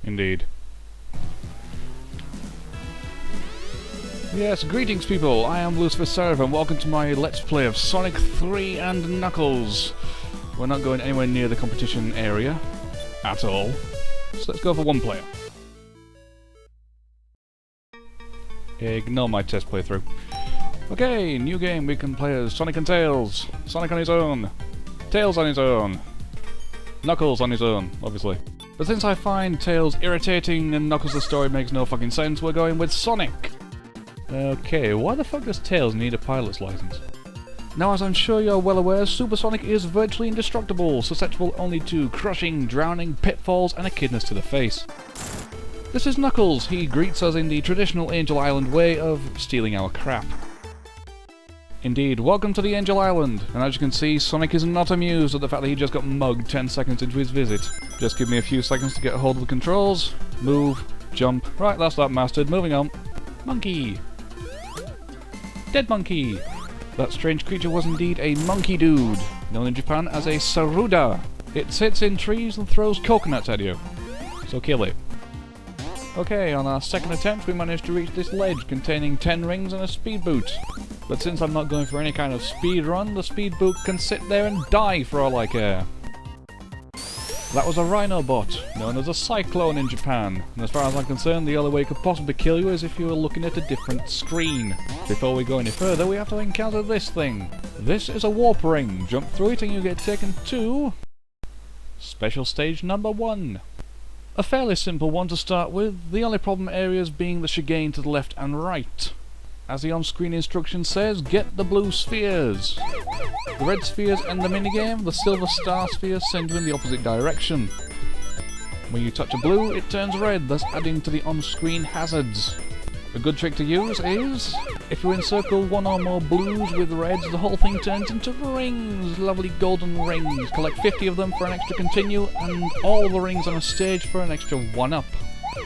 Indeed. Yes, greetings people, I am Lucifer Seraph and welcome to my Let's Play of Sonic 3 and Knuckles. We're not going anywhere near the competition area at all, so let's go for one player. Ignore my test playthrough. Okay, new game, we can play as Sonic and Tails. Sonic on his own. Tails on his own. Knuckles on his own, obviously. But since I find Tails irritating and Knuckles' story makes no fucking sense, we're going with Sonic. Okay, why the fuck does Tails need a pilot's license? Now, as I'm sure you're well aware, Super Sonic is virtually indestructible, susceptible only to crushing, drowning, pitfalls, and a kidness to the face. This is Knuckles. He greets us in the traditional Angel Island way of stealing our crap. Indeed, welcome to the Angel Island, and as you can see, Sonic is not amused at the fact that he just got mugged 10 seconds into his visit. Just give me a few seconds to get a hold of the controls. Move, jump. Right, that's that mastered. Moving on. Monkey. Dead monkey. That strange creature was indeed a monkey dude, known in Japan as a Saruda. It sits in trees and throws coconuts at you. So kill it. Okay, on our second attempt we managed to reach this ledge containing 10 rings and a speed boot. But since I'm not going for any kind of speed run, the speed boot can sit there and die for all I care. That was a Rhinobot, known as a Cyclone in Japan, and as far as I'm concerned the only way it could possibly kill you is if you were looking at a different screen. Before we go any further we have to encounter this thing. This is a warp ring. Jump through it and you get taken to Special Stage number 1. A fairly simple one to start with, the only problem areas being the chicane to the left and right. As the on-screen instruction says, get the blue spheres. The red spheres end the minigame, the silver star spheres send you in the opposite direction. When you touch a blue, it turns red, thus adding to the on-screen hazards. A good trick to use is, if you encircle one or more blues with reds, the whole thing turns into rings, lovely golden rings. Collect 50 of them for an extra continue, and all the rings on a stage for an extra 1-up.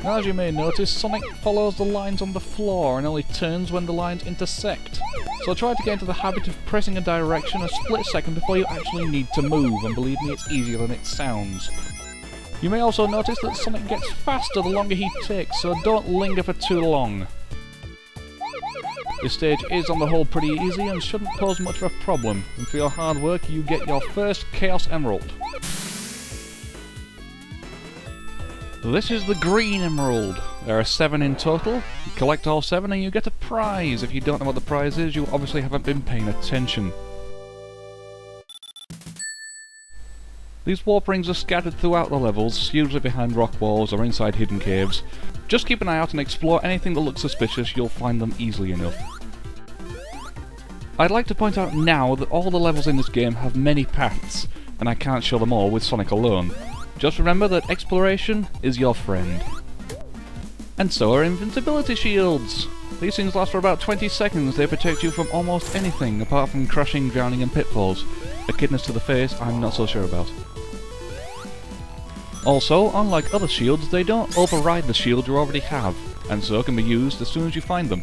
Now, as you may notice, Sonic follows the lines on the floor and only turns when the lines intersect. So try to get into the habit of pressing a direction a split second before you actually need to move, and believe me, it's easier than it sounds. You may also notice that Sonic gets faster the longer he takes, so don't linger for too long. This stage is on the whole pretty easy and shouldn't pose much of a problem, and for your hard work you get your first Chaos Emerald. This is the Green Emerald. There are 7 in total. You collect all 7 and you get a prize. If you don't know what the prize is, you obviously haven't been paying attention. These warp rings are scattered throughout the levels, usually behind rock walls or inside hidden caves. Just keep an eye out and explore anything that looks suspicious, you'll find them easily enough. I'd like to point out now that all the levels in this game have many paths, and I can't show them all with Sonic alone. Just remember that exploration is your friend. And so are invincibility shields! These things last for about 20 seconds, they protect you from almost anything apart from crushing, drowning and pitfalls. A kidness to the face, I'm not so sure about. Also, unlike other shields, they don't override the shield you already have, and so can be used as soon as you find them.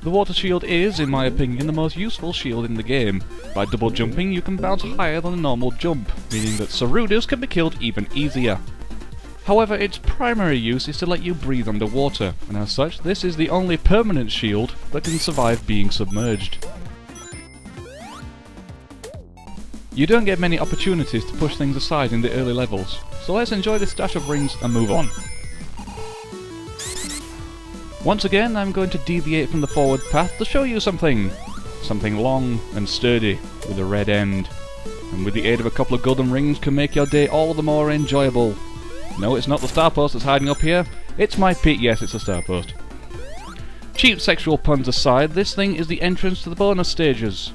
The water shield is, in my opinion, the most useful shield in the game. By double jumping, you can bounce higher than a normal jump, meaning that Sarudas can be killed even easier. However, its primary use is to let you breathe underwater, and as such, this is the only permanent shield that can survive being submerged. You don't get many opportunities to push things aside in the early levels, so let's enjoy this dash of rings and move on. Once again, I'm going to deviate from the forward path to show you something. Something long and sturdy, with a red end. And with the aid of a couple of golden rings can make your day all the more enjoyable. No, it's not the star post that's hiding up here. It's my pit, yes, it's a star post. Cheap sexual puns aside, this thing is the entrance to the bonus stages.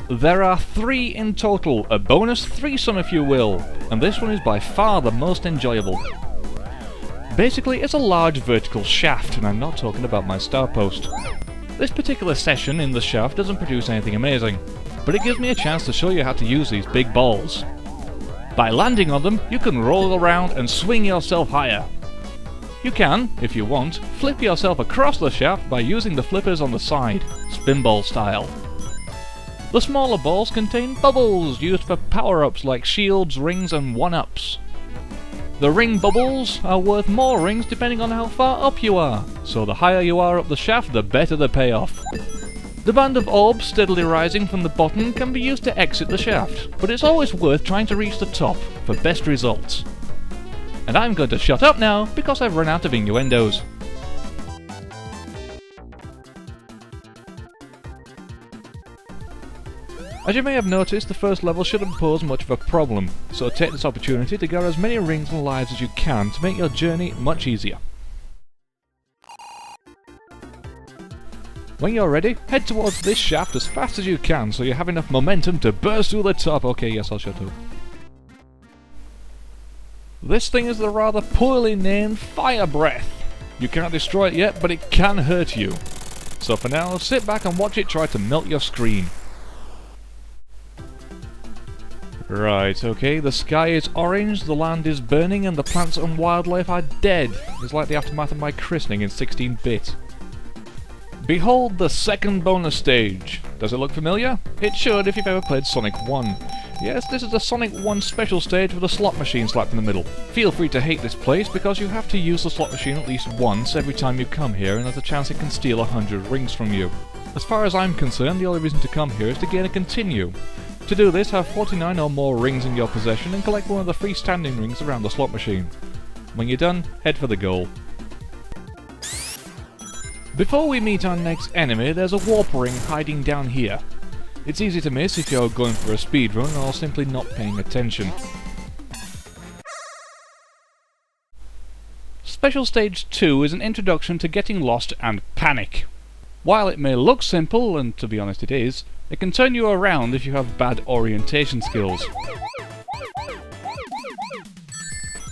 There are 3 in total, a bonus threesome if you will, and this one is by far the most enjoyable. Basically, it's a large vertical shaft, and I'm not talking about my star post. This particular session in the shaft doesn't produce anything amazing, but it gives me a chance to show you how to use these big balls. By landing on them, you can roll around and swing yourself higher. You can, if you want, flip yourself across the shaft by using the flippers on the side, spinball style. The smaller balls contain bubbles used for power-ups like shields, rings and 1-ups. The ring bubbles are worth more rings depending on how far up you are, so the higher you are up the shaft, the better the payoff. The band of orbs steadily rising from the bottom can be used to exit the shaft, but it's always worth trying to reach the top for best results. And I'm going to shut up now because I've run out of innuendos. As you may have noticed, the first level shouldn't pose much of a problem, so take this opportunity to gather as many rings and lives as you can to make your journey much easier. When you're ready, head towards this shaft as fast as you can so you have enough momentum to burst through the top. Okay, yes, I'll shut up. This thing is the rather poorly named Fire Breath. You cannot destroy it yet, but it can hurt you. So for now, sit back and watch it try to melt your screen. Right, okay, the sky is orange, the land is burning, and the plants and wildlife are dead. It's like the aftermath of my christening in 16-bit. Behold the second bonus stage. Does it look familiar? It should if you've ever played Sonic 1. Yes, this is the Sonic 1 special stage with a slot machine slapped in the middle. Feel free to hate this place because you have to use the slot machine at least once every time you come here, and there's a chance it can steal 100 rings from you. As far as I'm concerned, the only reason to come here is to gain a continue. To do this, have 49 or more rings in your possession and collect one of the freestanding rings around the slot machine. When you're done, head for the goal. Before we meet our next enemy, there's a warp ring hiding down here. It's easy to miss if you're going for a speedrun or simply not paying attention. Special Stage 2 is an introduction to getting lost and panic. While it may look simple, and to be honest it is, it can turn you around if you have bad orientation skills.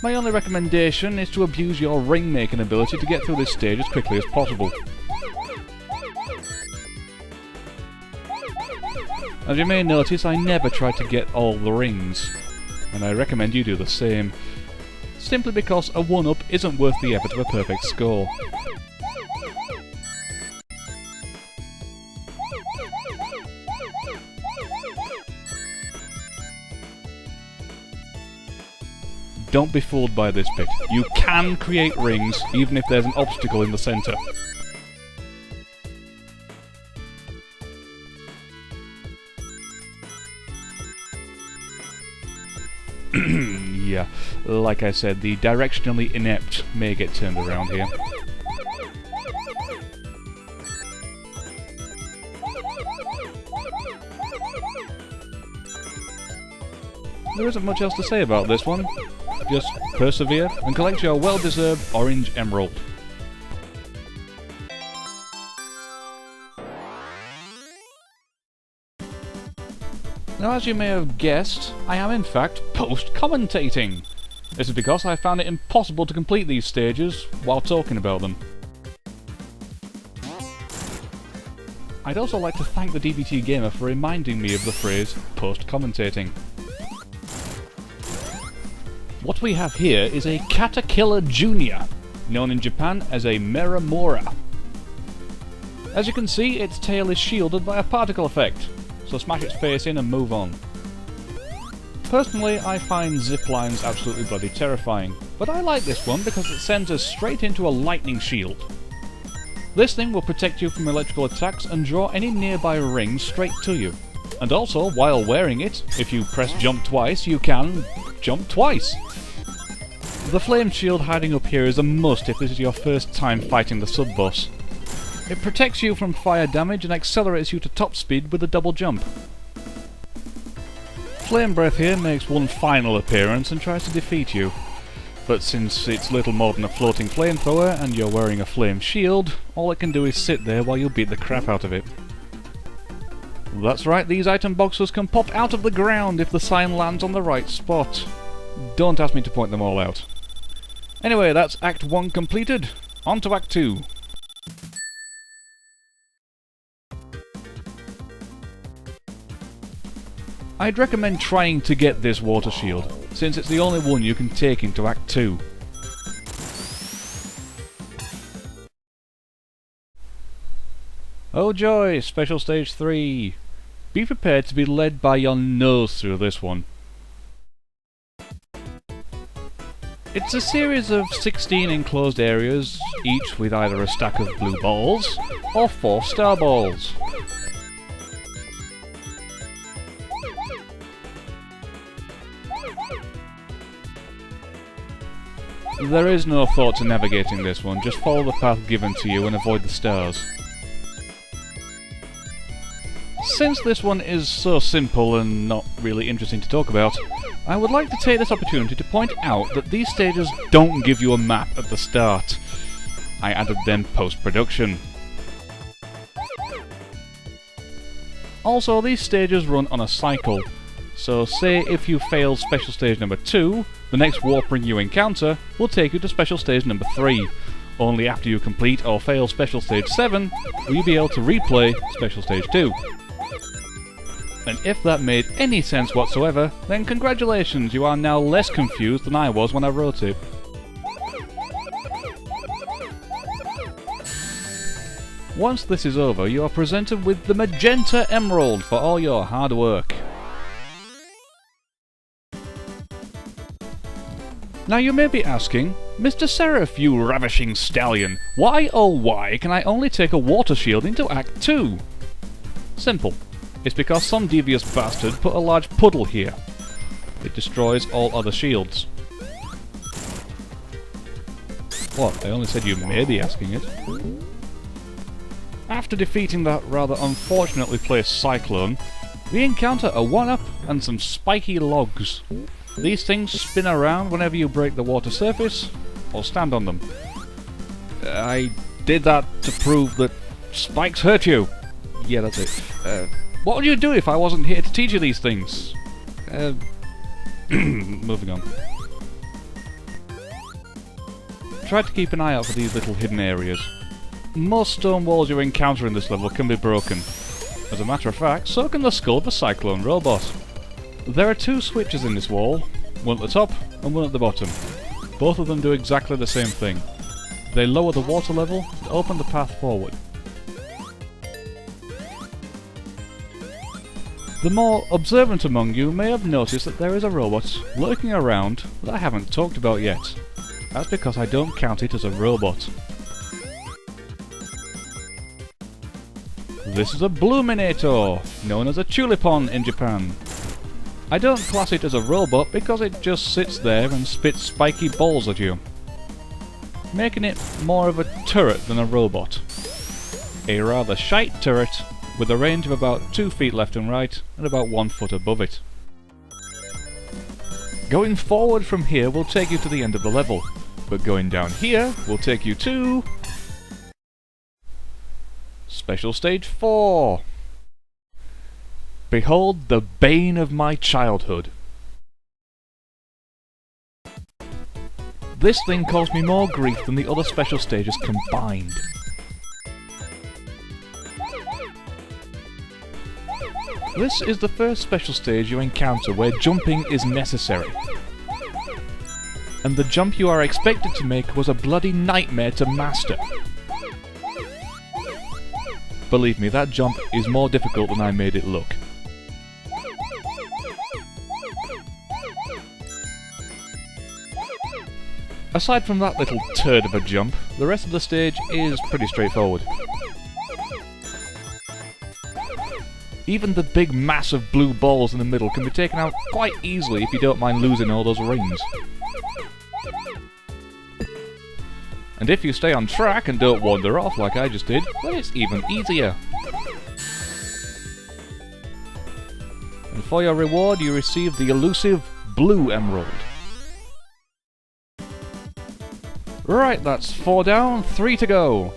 My only recommendation is to abuse your ring making ability to get through this stage as quickly as possible. As you may notice, I never try to get all the rings, and I recommend you do the same, simply because a 1-up isn't worth the effort of a perfect score. Don't be fooled by this bit. You can create rings even if there's an obstacle in the centre. Yeah, like I said, the directionally inept may get turned around here. There isn't much else to say about this one. Just persevere and collect your well-deserved orange emerald. Now, as you may have guessed, I am in fact post-commentating. This is because I found it impossible to complete these stages while talking about them. I'd also like to thank the DBT Gamer for reminding me of the phrase post-commentating. What we have here is a Caterkiller Jr., known in Japan as a Meramora. As you can see, its tail is shielded by a particle effect, so smash its face in and move on. Personally, I find ziplines absolutely bloody terrifying, but I like this one because it sends us straight into a lightning shield. This thing will protect you from electrical attacks and draw any nearby rings straight to you. And also, while wearing it, if you press jump twice, you can jump twice. The flame shield hiding up here is a must if this is your first time fighting the sub-boss. It protects you from fire damage and accelerates you to top speed with a double jump. Flame Breath here makes one final appearance and tries to defeat you, but since it's little more than a floating flamethrower and you're wearing a flame shield, all it can do is sit there while you beat the crap out of it. That's right, these item boxes can pop out of the ground if the sign lands on the right spot. Don't ask me to point them all out. Anyway, that's Act 1 completed. On to Act 2. I'd recommend trying to get this water shield, since it's the only one you can take into Act 2. Oh joy, Special Stage 3. be prepared to be led by your nose through this one. It's a series of 16 enclosed areas, each with either a stack of blue balls or 4 star balls. There is no thought to navigating this one, just follow the path given to you and avoid the stars. Since this one is so simple and not really interesting to talk about, I would like to take this opportunity to point out that these stages don't give you a map at the start. I added them post-production. Also, these stages run on a cycle, so say if you fail special stage number 2, the next warp ring you encounter will take you to special stage number 3. Only after you complete or fail special stage 7 will you be able to replay special stage 2. And if that made any sense whatsoever, then congratulations, you are now less confused than I was when I wrote it. Once this is over, you are presented with the Magenta Emerald for all your hard work. Now you may be asking, Mr. Seraph, you ravishing stallion, why oh why can I only take a water shield into Act 2? Simple. It's because some devious bastard put a large puddle here. It destroys all other shields. What? I only said you may be asking it. After defeating that rather unfortunately placed cyclone, we encounter a 1-up and some spiky logs. These things spin around whenever you break the water surface or stand on them. I did that to prove that spikes hurt you. Yeah, that's it. What would you do if I wasn't here to teach you these things? Moving on. Try to keep an eye out for these little hidden areas. Most stone walls you encounter in this level can be broken. As a matter of fact, so can the skull of a cyclone robot. There are 2 switches in this wall, one at the top and one at the bottom. Both of them do exactly the same thing. They lower the water level and open the path forward. The more observant among you may have noticed that there is a robot lurking around that I haven't talked about yet. That's because I don't count it as a robot. This is a Bluminator, known as a Tulipon in Japan. I don't class it as a robot because it just sits there and spits spiky balls at you, making it more of a turret than a robot. A rather shite turret with a range of about 2 feet left and right and about 1 foot above it. Going forward from here will take you to the end of the level, but going down here will take you to Special Stage 4. Behold the bane of my childhood. This thing caused me more grief than the other special stages combined. This is the first special stage you encounter where jumping is necessary. And the jump you are expected to make was a bloody nightmare to master. Believe me, that jump is more difficult than I made it look. Aside from that little turd of a jump, the rest of the stage is pretty straightforward. Even the big mass of blue balls in the middle can be taken out quite easily if you don't mind losing all those rings. And if you stay on track and don't wander off like I just did, then it's even easier. And for your reward you receive the elusive Blue Emerald. Right, that's 4 down, 3 to go.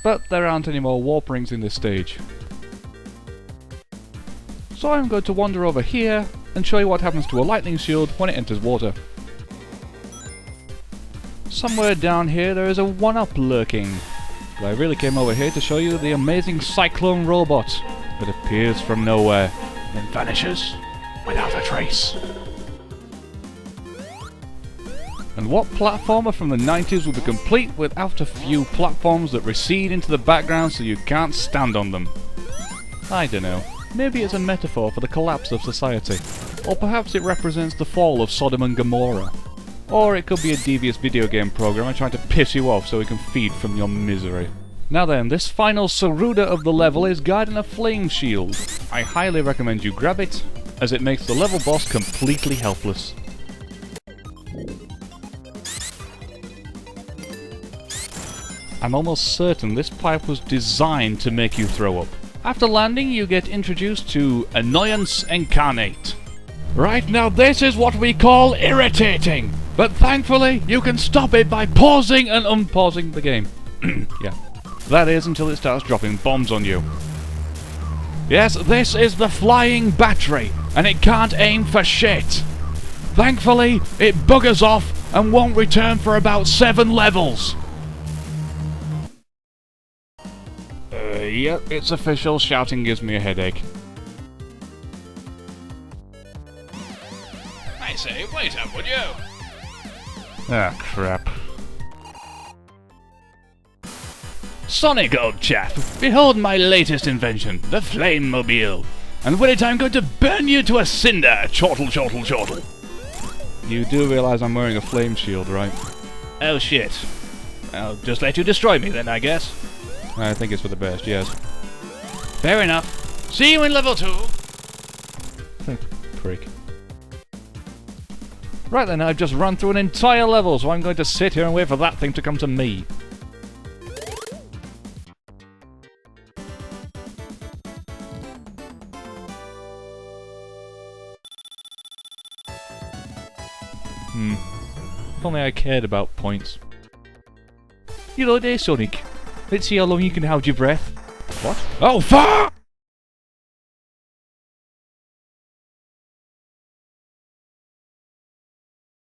But there aren't any more warp rings in this stage. So I'm going to wander over here and show you what happens to a lightning shield when it enters water. Somewhere down here there is a 1-up lurking. But I really came over here to show you the amazing Cyclone robot that appears from nowhere and then vanishes without a trace. And what platformer from the 90s would be complete without a few platforms that recede into the background so you can't stand on them? I don't know. Maybe it's a metaphor for the collapse of society. Or perhaps it represents the fall of Sodom and Gomorrah. Or it could be a devious video game programmer trying to piss you off so he can feed from your misery. Now then, this final Saruda of the level is guiding a flame shield. I highly recommend you grab it, as it makes the level boss completely helpless. I'm almost certain this pipe was designed to make you throw up. After landing, you get introduced to Annoyance Incarnate. Right, now this is what we call irritating! But thankfully, you can stop it by pausing and unpausing the game. Yeah. That is until it starts dropping bombs on you. Yes, this is the flying battery, and it can't aim for shit. Thankfully, it buggers off and won't return for about 7 levels. Yep, it's official. Shouting gives me a headache. I say, wait up, would you? Ah, crap. Sonic, old chap, behold my latest invention, the Flame Mobile. And with it I'm going to burn you to a cinder, chortle, chortle, chortle. You do realise I'm wearing a flame shield, right? Oh shit. I'll just let you destroy me then, I guess. I think it's for the best, yes. Fair enough. See you in level 2. Prick. Right then, I've just run through an entire level, so I'm going to sit here and wait for that thing to come to me. If only I cared about points. You know there, Sonic. Let's see how long you can hold your breath. What? Oh, fuck!